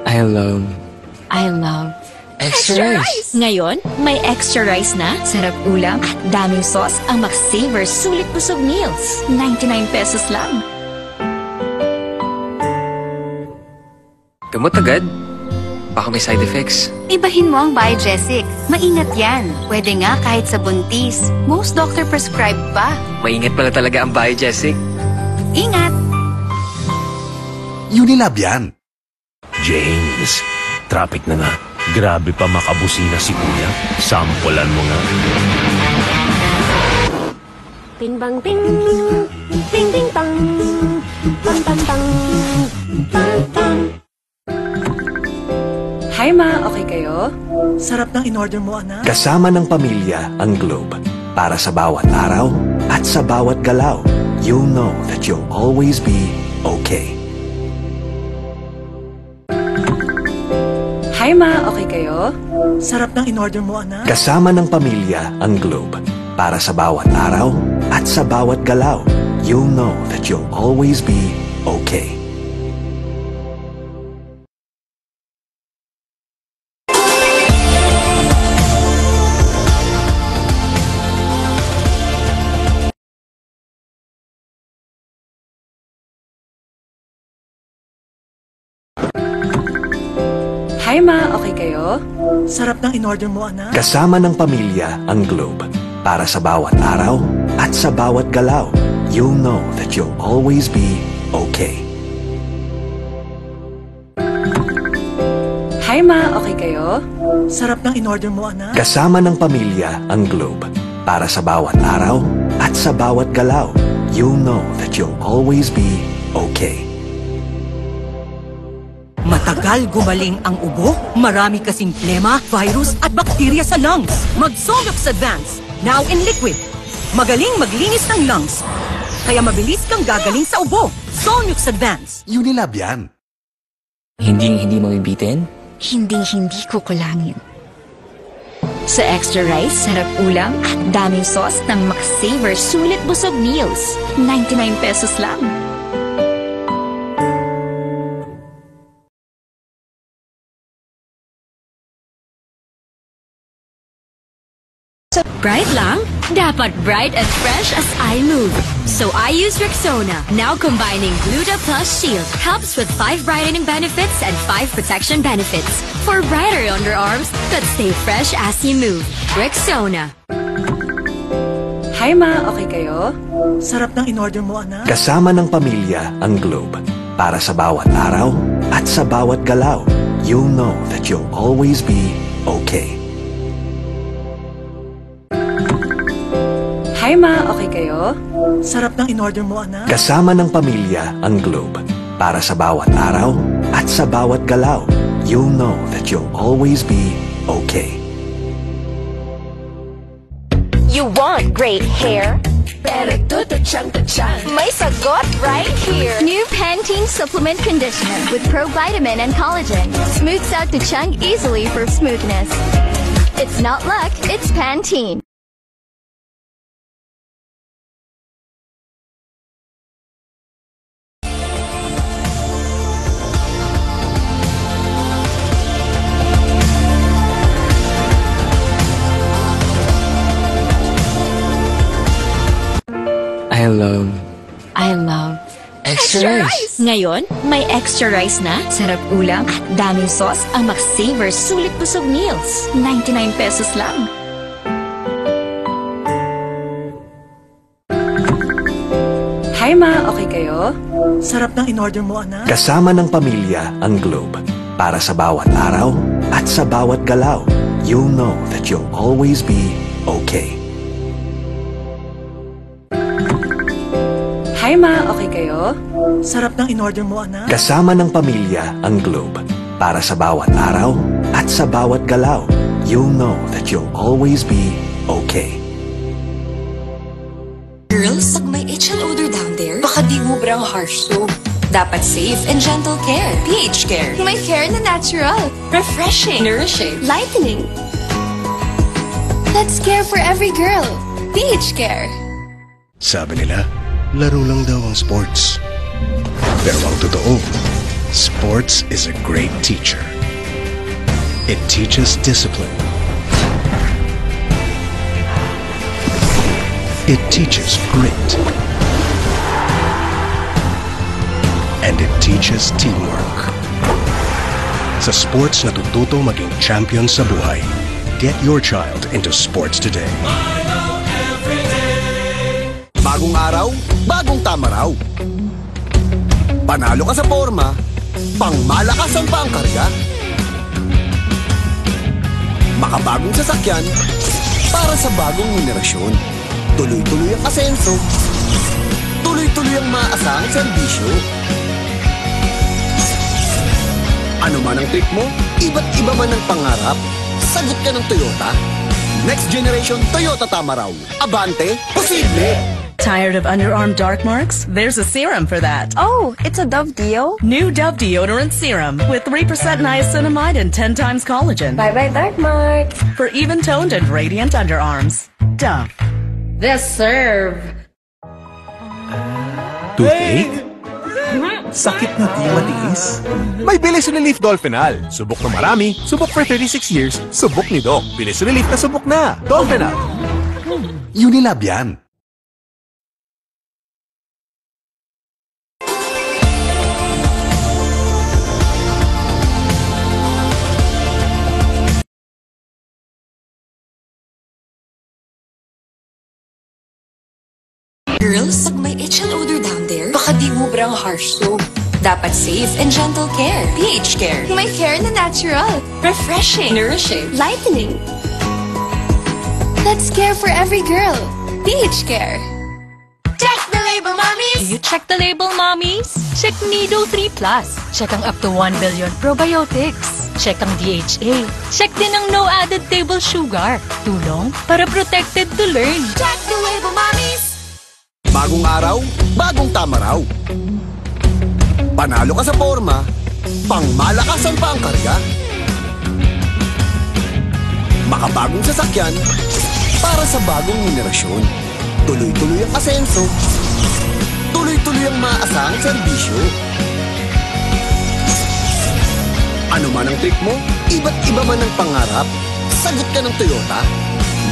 I love I love extra rice. Ngayon, may extra rice na, sarap ulam at daming sauce ang McSaver Sulit Busog Meals. 99 pesos lang. Gamot agad? Baka may side effects. Ibahin mo ang Biogesic. Maingat yan. Pwede nga kahit sa buntis. Most doctor prescribed pa. Maingat pala talaga ang Biogesic. Ingat! Unilab yan. James, traffic na nga. Grabe pa makabusina si Kuya. Sampulan mo nga. Ting bang ting, ting ting tang, tang tang tang, tang tang. Hi ma, okay kayo? Sarap ng in-order mo, anak. Kasama ng pamilya ang Globe. Para sa bawat araw at sa bawat galaw, you'll know that you'll always be okay. Hi ma, okay kayo? Sarap ng in-order mo, anak. Kasama ng pamilya ang Globe. Para sa bawat araw at sa bawat galaw, you'll know that you'll always be okay. Hi ma, okay kayo? Sarap ng in-order mo, anak. Kasama ng pamilya ang Globe. Para sa bawat araw at sa bawat galaw, you'll know that you'll always be okay. Hi ma, okay kayo? Sarap ng in-order mo, anak. Kasama ng pamilya ang Globe. Para sa bawat araw at sa bawat galaw, you'll know that you'll always be okay. Matagal gumaling ang ubo, marami kasing plema, virus at bakterya sa lungs. Mag-Solux Advance, now in liquid. Magaling maglinis ng lungs. Kaya mabilis kang gagaling sa ubo. Solux Advance. Unilab yan. Hindi mo bibitin? Hindi kukulangin. Sa extra rice, sarap ulam at daming sauce ng McSaver Sulit Busog Meals. 99 pesos lang. Bright lang? Dapat bright and fresh as I move. So I use Rexona, now combining Gluta Plus Shield. Helps with 5 brightening benefits and 5 protection benefits. For brighter underarms that stay fresh as you move. Rexona. Hi ma, okay kayo? Sarap ng in-order mo, anak. Kasama ng pamilya ang Globe. Para sa bawat araw at sa bawat galaw, you'll know that you'll always be okay. Hi ma, okay kayo? Sarap ng in-order mo, anak. Kasama ng pamilya ang Globe. Para sa bawat araw at sa bawat galaw, you'll know that you'll always be okay. You want great hair? Pero tutuchang. May sagot right here. New Pantene Supplement Conditioner with Pro-Vitamin and Collagen. Smooths out tuchang easily for smoothness. It's not luck, it's Pantene. I love extra rice. Ngayon, may extra rice na, sarap ulam at daming sauce ang McSaver Sulit Busog Meals. 99 pesos lang. Hi ma, okay kayo? Sarap ng in-order mo, anak. Kasama ng pamilya ang Globe. Para sa bawat araw at sa bawat galaw, you'll know that you'll always be okay. Hi ma, okay kayo? Sarap ng in-order mo, anak. Kasama ng pamilya ang Globe. Para sa bawat araw at sa bawat galaw, you'll know that you'll always be okay. Girls, pag may itch and odor down there, baka di mubrang harsh soap. Dapat safe and gentle care. pH Care. May care na natural. Refreshing. Nourishing. Lightening. That's care for every girl. pH Care. Sabi nila, laro lang daw ang sports. Pero ang totoo, Sports is a great teacher. It teaches discipline. It teaches grit. And it teaches teamwork. Sa sports natututo maging champion sa buhay. Get your child into sports today. Bagong araw, bagong tama raw. Panalo ka sa forma, pangmalakasan pa ang karga. Makabagong sasakyan, para sa bagong henerasyon. Tuloy-tuloy ang asenso, tuloy-tuloy ang maasahang serbisyo. Ano man ang trip mo, iba't iba man ang pangarap, sagot ka ng Toyota. Next generation Toyota tama raw. Abante, posible! Tired of underarm dark marks? There's a serum for that. Oh, it's a Dove Deo? New Dove Deodorant Serum with 3% niacinamide and 10 times collagen. Bye-bye dark marks. For even-toned and radiant underarms. Dove. This serve. Toothache? Sakit na di matiis? May Bilis Relief Dolphinal. Subok na marami, subok for 36 years, subok ni Doc. Bilis Relief na subok na. Dolphinal. Unilab yan. Girls, pag may itch and odor down there, baka di mo brang harsh soap. Dapat safe and gentle care. pH Care. May care na natural. Refreshing. Nourishing. Lightening. That's care for every girl. pH Care. Check the label, mommies! Do you check the label, mommies? Check Nido 3 Plus. Check ang up to 1 billion probiotics. Check ang DHA. Check din ang no added table sugar. Tulong para protected to learn. Check the label, mommies! Bagong araw, bagong tama raw. Panalo ka sa forma, pangmalakasan pa ang karga. Makabagong sasakyan, para sa bagong henerasyon. Tuloy-tuloy ang asenso, tuloy-tuloy ang maasahang serbisyo. Ano man ang trip mo, iba't iba man ang pangarap, sagot ka ng Toyota.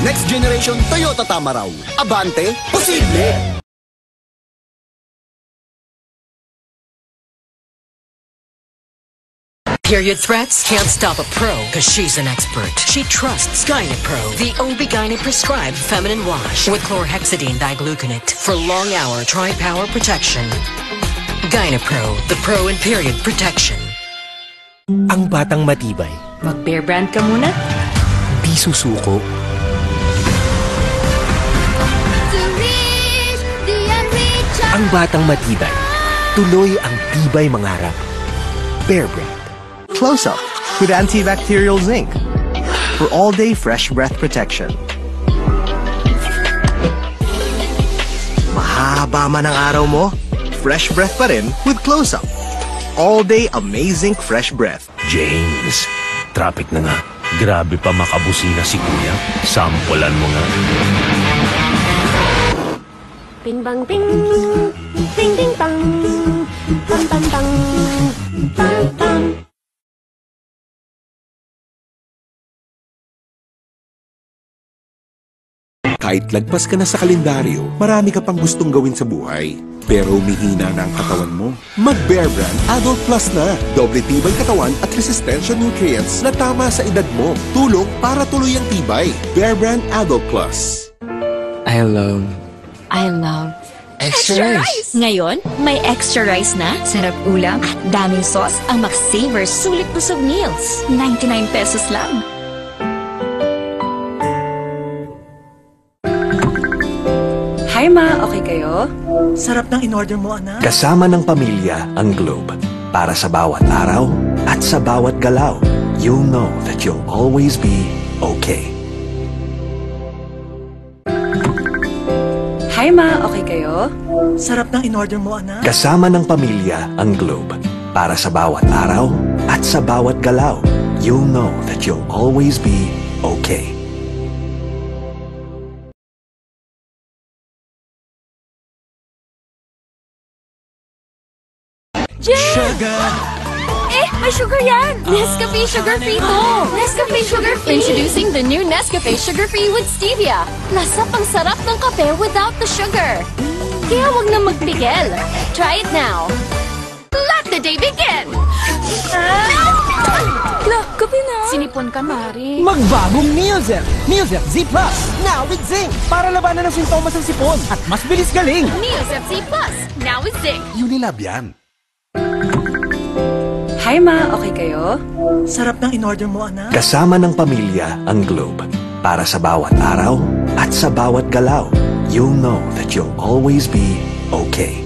Next generation Toyota tama raw. Abante, posible! Period threats can't stop a pro because she's an expert. She trusts Gynapro, the OB-GYN prescribed feminine wash with chlorhexidine digluconate for long-hour tri-power protection. Gynapro, the pro in period protection. Ang batang matibay. Mag-Bear Brand ka muna? Di susuko. Ang batang matibay. Tuloy ang tibay mangarap. Bear Brand. Close Up with antibacterial zinc for all-day fresh breath protection. Mahaba man ang araw mo, fresh breath pa rin with Close Up. All-day amazing fresh breath. James, traffic na nga. Grabe pa makabusina si Kuya. Sampulan mo nga. Bing bang bing, ding ding bang, bang bang bang, bang bang. Kahit lagpas ka na sa kalendaryo, marami ka pang gustong gawin sa buhay. Pero humihina na ang katawan mo. Mag-Bear Brand Adult Plus na. Doble tibay katawan at resistensya nutrients na tama sa edad mo. Tulong para tuloy ang tibay. Bear Brand Adult Plus. I love Extra rice! Ngayon, may extra rice na, sarap ulam at daming sauce ang McSaver Sulit Busog Meals. 99 pesos lang. Hi ma, okay kayo? Sarap ng in-order mo, anak. Kasama ng pamilya ang Globe. Para sa bawat araw at sa bawat galaw, you'll know that you'll always be okay. Hi ma, okay kayo? Sarap ng in-order mo, anak. Kasama ng pamilya ang Globe. Para sa bawat araw at sa bawat galaw, you'll know that you'll always be okay. Sugar, sugar yan! Nescafe sugar-free to! Nescafe sugar-free! Introducing the new Nescafe sugar-free with stevia. Lasap ang sarap ng kape without the sugar. Kaya wag na magpigil. Try it now. Let the day begin! Look, kape na. Sinipon ka, Mari. Magbagong Neozel! Neozel Z Plus! Now with zinc! Para labanan ng sintomas ng sipon at mas bilis galing! Neozel Z Plus! Now with zinc! Unilab yan. Hi, Ma. Okay kayo? Sarap ng in-order mo, anak. Kasama ng pamilya ang Globe. Para sa bawat araw at sa bawat galaw, you'll know that you'll always be okay.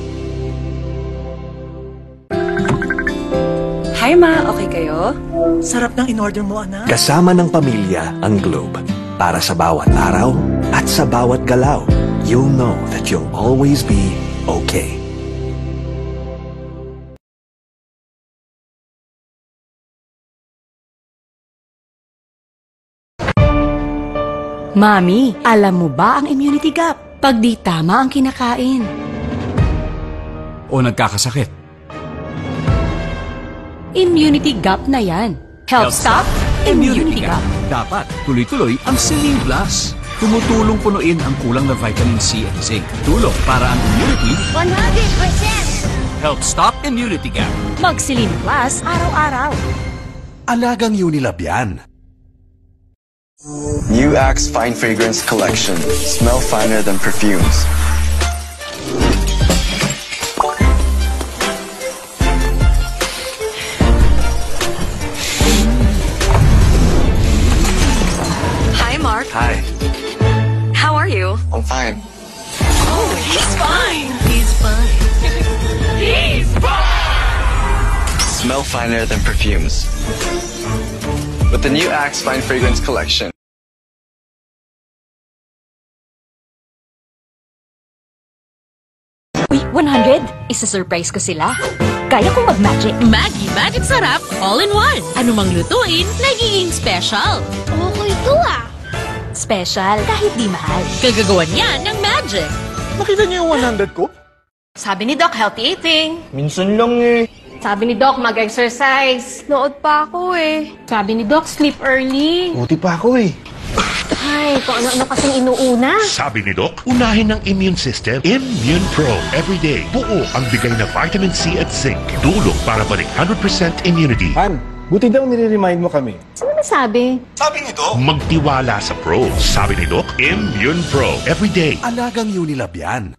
Hi, Ma. Okay kayo? Sarap ng in-order mo, anak. Kasama ng pamilya ang Globe. Para sa bawat araw at sa bawat galaw, you'll know that you'll always be okay. Mami, alam mo ba ang immunity gap? Pag di tama ang kinakain. O nagkakasakit. Immunity gap na yan. Health Stop, Immunity Gap. Dapat tuloy-tuloy ang Celine Plus. Tumutulong punuin ang kulang na vitamin C at zinc. Tulong para ang immunity 100%! Health Stop Immunity Gap. Mag-Celine Plus araw-araw. Alagang Unilab yan. New Axe Fine Fragrance Collection. Smell finer than perfumes. Hi, Mark. Hi, How are you? I'm fine. Oh, he's fine. He's fine. He's fine. Smell finer than perfumes. With the new Axe Fine Fragrance Collection. Uy, 100! Isa-surprise ko sila. Kaya kong mag-magic. Maggie Magic Sarap, all-in-one. Anumang lutuin, nagiging special. Okay to ah! Special kahit di mahal. Kagagawan yan ng magic. Nakita niyo yung 100 ko? Sabi ni Doc, healthy eating. Minsan lang eh. Sabi ni Doc, mag-exercise. Nood pa ako eh. Sabi ni Doc, sleep early. Buti pa ako eh. Ay, kung ano-ano kasing inuuna. Sabi ni Doc, unahin ng immune system, Immune Pro. Everyday, buo ang bigay na vitamin C at zinc. Tulong para balik 100% immunity. Han, buti daw nire-remind mo kami. Sino nasabi? Sabi ni Doc, magtiwala sa Pro. Sabi ni Doc, Immune Pro. Everyday. Alagang Unilab yan.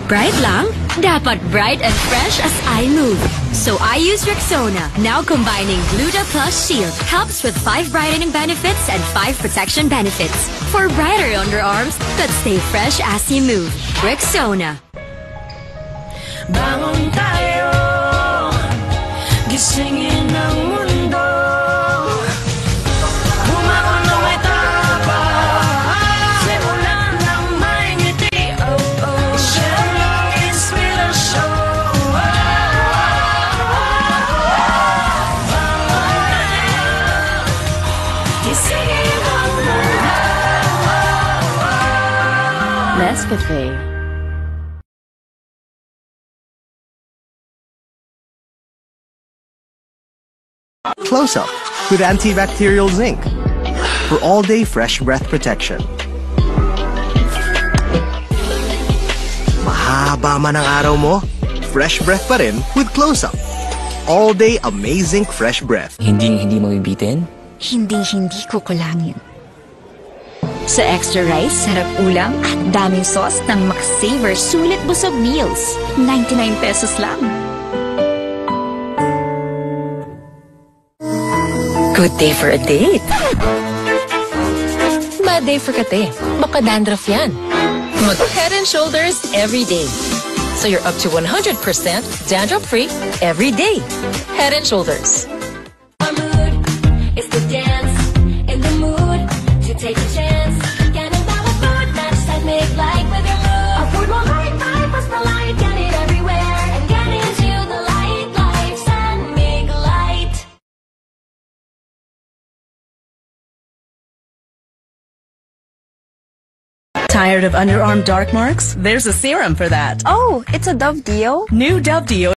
Bright lang? Dapat bright and fresh as I move. So I use Rexona, now combining Gluta Plus Shield. Helps with 5 brightening benefits and 5 protection benefits. For brighter underarms that stay fresh as you move. Rexona. Bangon tayo, gisingin ang mundo. Bumangon na may tapang, simulan ng may ngiti. Oh, oh, siya lang inspirasyon. Bangon tayo, gisingin ang mundo. Nescafe. Close Up with antibacterial zinc for all-day fresh breath protection. Mahaba man ang araw mo, fresh breath pa rin with Close Up. All-day amazing fresh breath. Hindi mo bibitin? Hindi ko kulangin. Sa extra rice, sarap ulam at daming sauce ng McSaver Sulit Busog Meals. 99 pesos lang. Good day for a date. Bad day for kate. Baka dandruff yan. Mag Head and Shoulders every day. So you're up to 100% dandruff-free every day. Head and Shoulders. It's the dance in the mood to take a chance. Ganun bawat food match that make light with your mood. A food more light, plus the light, get it everywhere. And get into the light, lights and make light. Tired of underarm dark marks? There's a serum for that. Oh, it's a Dove Deo? New Dove Deo